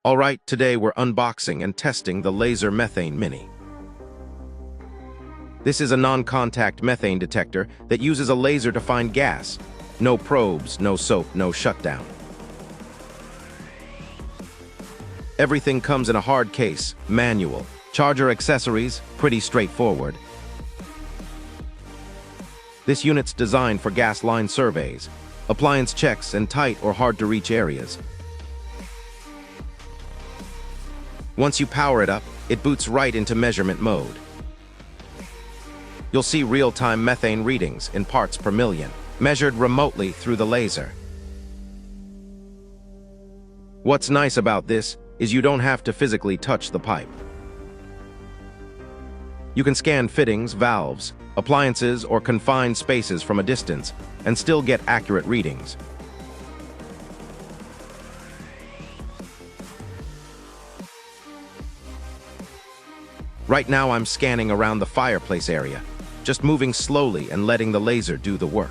Alright, today we're unboxing and testing the Laser Methane Mini. This is a non-contact methane detector that uses a laser to find gas. No probes, no soap, no shutdown. Everything comes in a hard case, manual. Charger accessories, pretty straightforward. This unit's designed for gas line surveys, appliance checks, and tight or hard-to-reach areas. Once you power it up, it boots right into measurement mode. You'll see real-time methane readings in parts per million, measured remotely through the laser. What's nice about this is you don't have to physically touch the pipe. You can scan fittings, valves, appliances, or confined spaces from a distance and still get accurate readings. Right now I'm scanning around the fireplace area, just moving slowly and letting the laser do the work.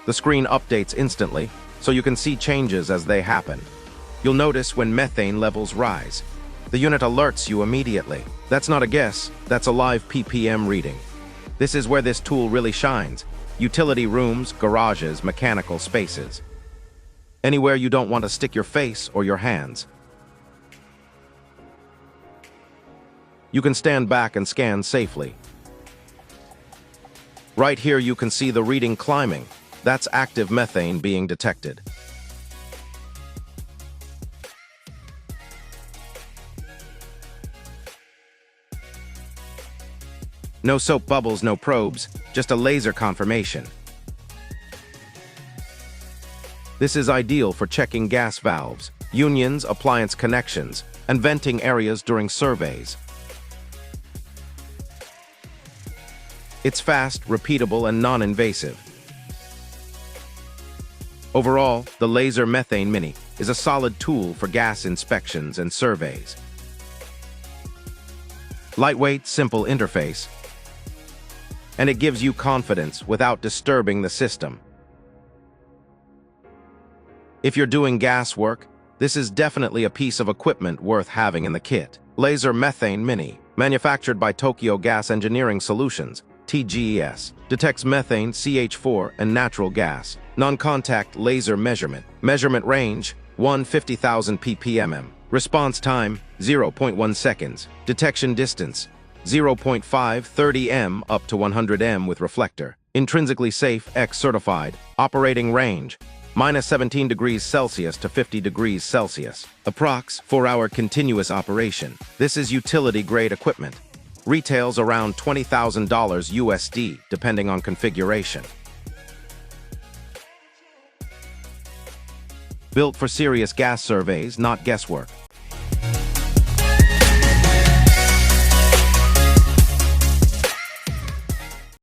The screen updates instantly, so you can see changes as they happen. You'll notice when methane levels rise. The unit alerts you immediately. That's not a guess, that's a live ppm reading. This is where this tool really shines. Utility rooms, garages, mechanical spaces. Anywhere you don't want to stick your face or your hands. You can stand back and scan safely. Right here you can see the reading climbing. That's active methane being detected. No soap bubbles, no probes, just a laser confirmation. This is ideal for checking gas valves, unions, appliance connections, and venting areas during surveys. It's fast, repeatable, and non-invasive. Overall, the Laser Methane Mini is a solid tool for gas inspections and surveys. Lightweight, simple interface, and it gives you confidence without disturbing the system. If you're doing gas work, this is definitely a piece of equipment worth having in the kit. Laser Methane Mini, manufactured by Tokyo Gas Engineering Solutions, TGES, detects methane, CH4, and natural gas. Non-contact laser measurement. Measurement range, 150,000 ppm. Response time, 0.1 seconds. Detection distance, 0.5, 30 m up to 100 m with reflector. Intrinsically safe, X certified. Operating range, -17 degrees Celsius to 50 degrees Celsius. Approx 4-hour continuous operation. This is utility-grade equipment. Retails around $20,000 USD, depending on configuration. Built for serious gas surveys, not guesswork.